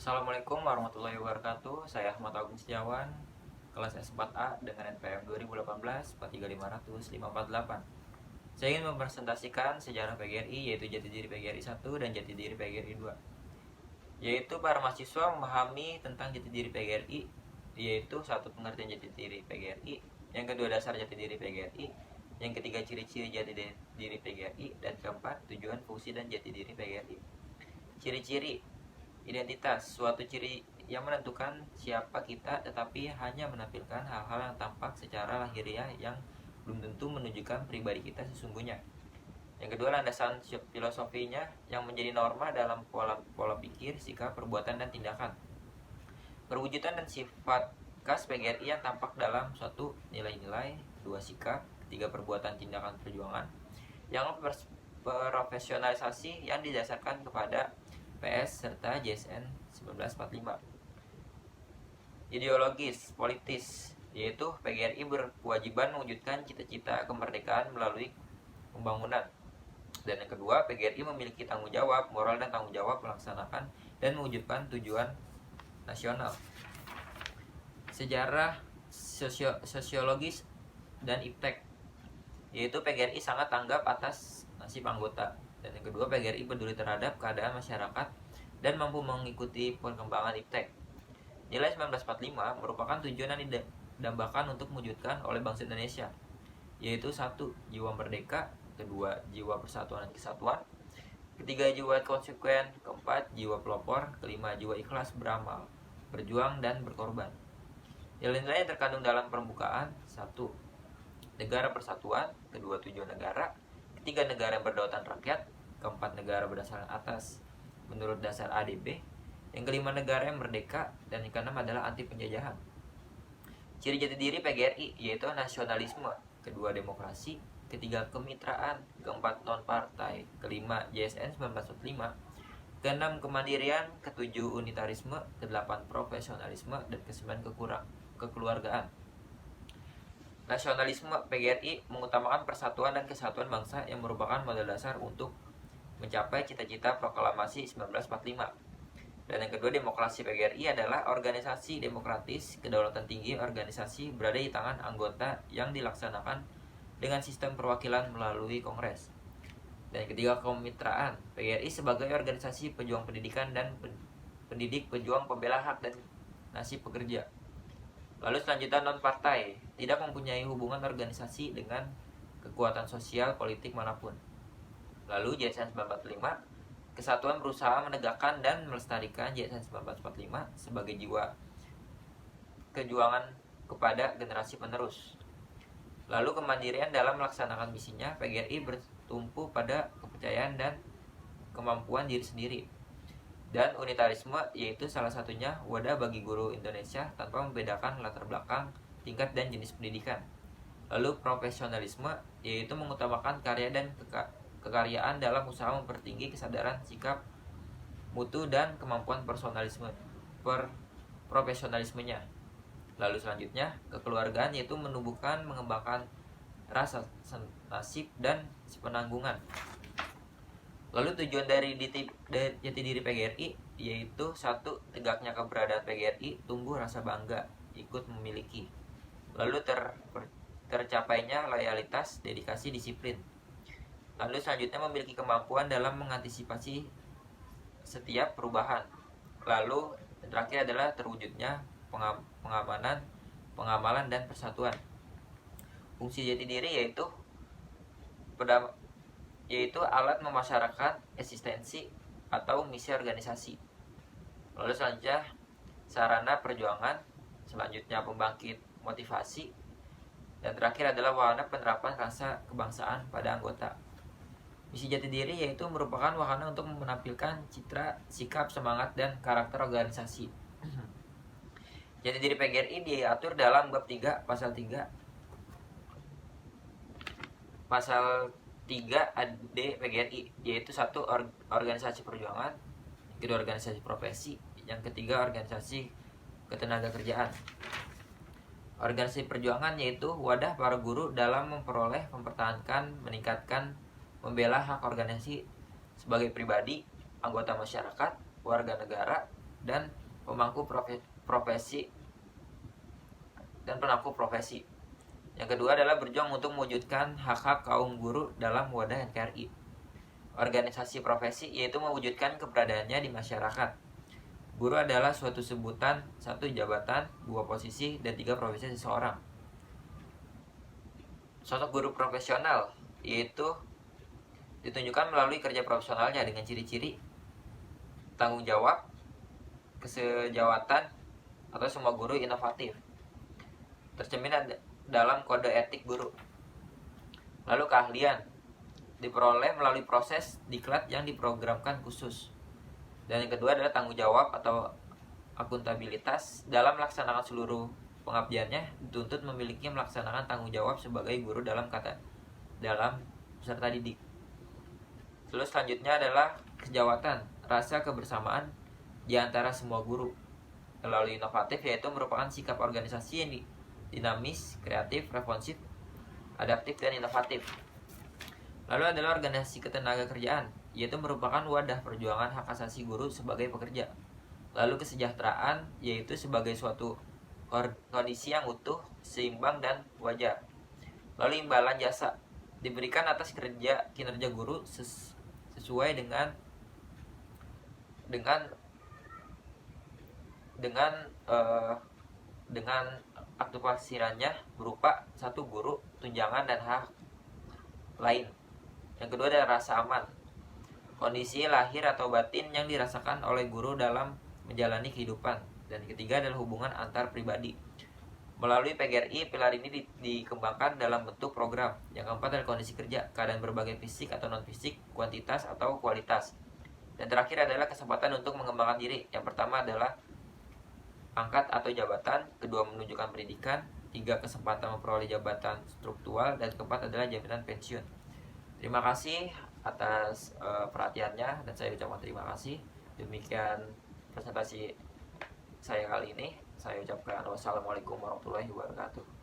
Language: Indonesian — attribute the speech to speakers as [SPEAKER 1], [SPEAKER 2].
[SPEAKER 1] Assalamualaikum warahmatullahi wabarakatuh. Saya Ahmad Agung Setiawan, kelas S4A dengan NPM 2018 43500 Saya ingin mempresentasikan sejarah PGRI, yaitu jati diri PGRI 1 dan jati diri PGRI 2. Yaitu para mahasiswa memahami tentang jati diri PGRI, yaitu satu, pengertian jati diri PGRI, yang kedua dasar jati diri PGRI, yang ketiga ciri-ciri jati diri PGRI, dan keempat tujuan, fungsi, dan jati diri PGRI. Ciri-ciri: identitas, suatu ciri yang menentukan siapa kita tetapi hanya menampilkan hal-hal yang tampak secara lahiriah yang belum tentu menunjukkan pribadi kita sesungguhnya. Yang kedua, landasan filosofinya yang menjadi norma dalam pola pikir, sikap, perbuatan, dan tindakan. Perwujudan dan sifat khas PGRI yang tampak dalam suatu nilai-nilai, dua, sikap, tiga, perbuatan, tindakan, perjuangan. Yang profesionalisasi yang didasarkan kepada PS serta JSN 1945. Ideologis, politis, yaitu PGRI berkewajiban mewujudkan cita-cita kemerdekaan melalui pembangunan. Dan yang kedua, PGRI memiliki tanggung jawab moral dan tanggung jawab melaksanakan dan mewujudkan tujuan nasional. Sejarah sosiologis dan iptek, yaitu PGRI sangat tanggap atas nasib anggota. Dan yang kedua, PGRI peduli terhadap keadaan masyarakat dan mampu mengikuti perkembangan iptek. Nilai 1945 merupakan tujuan yang didambakan untuk mewujudkan oleh bangsa Indonesia, yaitu satu, jiwa merdeka; kedua, jiwa persatuan dan kesatuan; ketiga, jiwa konsekuen; keempat, jiwa pelopor; kelima, jiwa ikhlas beramal, berjuang, dan berkorban. Nilai-nilai yang terkandung dalam permukaan: satu, negara persatuan; kedua, tujuan negara; ketiga, negara yang berdaulat rakyat; keempat, negara berdasarkan atas menurut dasar ADB; yang kelima, negara yang merdeka; dan yang keenam adalah anti penjajahan. Ciri jati diri PGRI yaitu nasionalisme; kedua, demokrasi; ketiga, kemitraan; keempat, non partai; kelima, JSN 1945; keenam, kemandirian; ketujuh, unitarisme; kedelapan, profesionalisme; dan kesembilan, kekeluargaan. Nasionalisme PGRI mengutamakan persatuan dan kesatuan bangsa yang merupakan modal dasar untuk mencapai cita-cita proklamasi 1945. Dan yang kedua, demokrasi PGRI adalah organisasi demokratis, kedaulatan tinggi organisasi berada di tangan anggota yang dilaksanakan dengan sistem perwakilan melalui kongres. Dan yang ketiga, kemitraan PGRI sebagai organisasi pejuang pendidikan dan pendidik, pejuang pembela hak dan nasib pekerja. Lalu selanjutnya, non partai, tidak mempunyai hubungan organisasi dengan kekuatan sosial politik manapun. Lalu JSN 1945, kesatuan berusaha menegakkan dan melestarikan JSN 1945 sebagai jiwa kejuangan kepada generasi penerus. Lalu kemandirian dalam melaksanakan misinya, PGRI bertumpu pada kepercayaan dan kemampuan diri sendiri. Dan unitarisme, yaitu salah satunya wadah bagi guru Indonesia tanpa membedakan latar belakang, tingkat, dan jenis pendidikan. Lalu profesionalisme, yaitu mengutamakan karya dan kekaryaan dalam usaha mempertinggi kesadaran, sikap, mutu, dan kemampuan profesionalismenya. Lalu selanjutnya, kekeluargaan, yaitu menumbuhkan, mengembangkan rasa nasib dan sepenanggungan. Lalu tujuan dari jati diri PGRI yaitu satu, tegaknya keberadaan PGRI, tumbuh rasa bangga ikut memiliki. Lalu tercapainya loyalitas, dedikasi, disiplin. Lalu selanjutnya, memiliki kemampuan dalam mengantisipasi setiap perubahan. Lalu terakhir adalah terwujudnya pengamanan, pengamalan, dan persatuan. Fungsi jati diri yaitu alat memasyarakatkan eksistensi atau misi organisasi. Lalu selanjutnya, sarana perjuangan. Selanjutnya, pembangkit motivasi. Dan terakhir adalah wahana penerapan rasa kebangsaan pada anggota. Misi jati diri yaitu merupakan wahana untuk menampilkan citra, sikap, semangat, dan karakter organisasi. Jati diri PGRI diatur dalam bab 3 pasal 3 AD PGRI, yaitu satu, organisasi perjuangan; kedua, organisasi profesi; yang ketiga, organisasi ketenaga kerjaan. Organisasi perjuangan yaitu wadah para guru dalam memperoleh, mempertahankan, meningkatkan, membela hak organisasi sebagai pribadi, anggota masyarakat, warga negara, dan pemangku profesi dan penangku profesi. Yang kedua adalah berjuang untuk mewujudkan hak-hak kaum guru dalam wadah NKRI. Organisasi profesi yaitu mewujudkan keberadaannya di masyarakat. Guru adalah suatu sebutan, satu jabatan, dua posisi, dan tiga profesi seseorang. Sosok guru profesional yaitu ditunjukkan melalui kerja profesionalnya dengan ciri-ciri tanggung jawab, kesejawatan, atau semua guru inovatif. Tercermin dalam kode etik guru. Lalu keahlian diperoleh melalui proses diklat yang diprogramkan khusus. Dan yang kedua adalah tanggung jawab atau akuntabilitas. Dalam melaksanakan seluruh pengabdiannya dituntut memiliki melaksanakan tanggung jawab sebagai guru dalam peserta didik. Terus selanjutnya adalah kesejawatan, rasa kebersamaan di antara semua guru. Lalu inovatif yaitu merupakan sikap organisasi yang dinamis, kreatif, responsif, adaptif, dan inovatif. Lalu adalah organisasi ketenaga kerjaan, yaitu merupakan wadah perjuangan hak asasi guru sebagai pekerja. Lalu kesejahteraan yaitu sebagai suatu kondisi yang utuh, seimbang, dan wajar. Lalu imbalan jasa diberikan atas kinerja guru sesuai dengan aktuasirannya berupa satu guru, tunjangan, dan hak lain. Yang kedua adalah rasa aman, kondisi lahir atau batin yang dirasakan oleh guru dalam menjalani kehidupan. Dan ketiga adalah hubungan antar pribadi. Melalui PGRI, pilar ini dikembangkan dalam bentuk program. Yang keempat adalah kondisi kerja, keadaan berbagai fisik atau non-fisik, kuantitas atau kualitas. Dan terakhir adalah kesempatan untuk mengembangkan diri. Yang pertama adalah pangkat atau jabatan, kedua menunjukkan pendidikan, tiga kesempatan memperoleh jabatan struktural, dan keempat adalah jaminan pensiun. Terima kasih atas perhatiannya dan saya ucapkan terima kasih. Demikian presentasi saya kali ini. Saya ucapkan wassalamualaikum warahmatullahi wabarakatuh.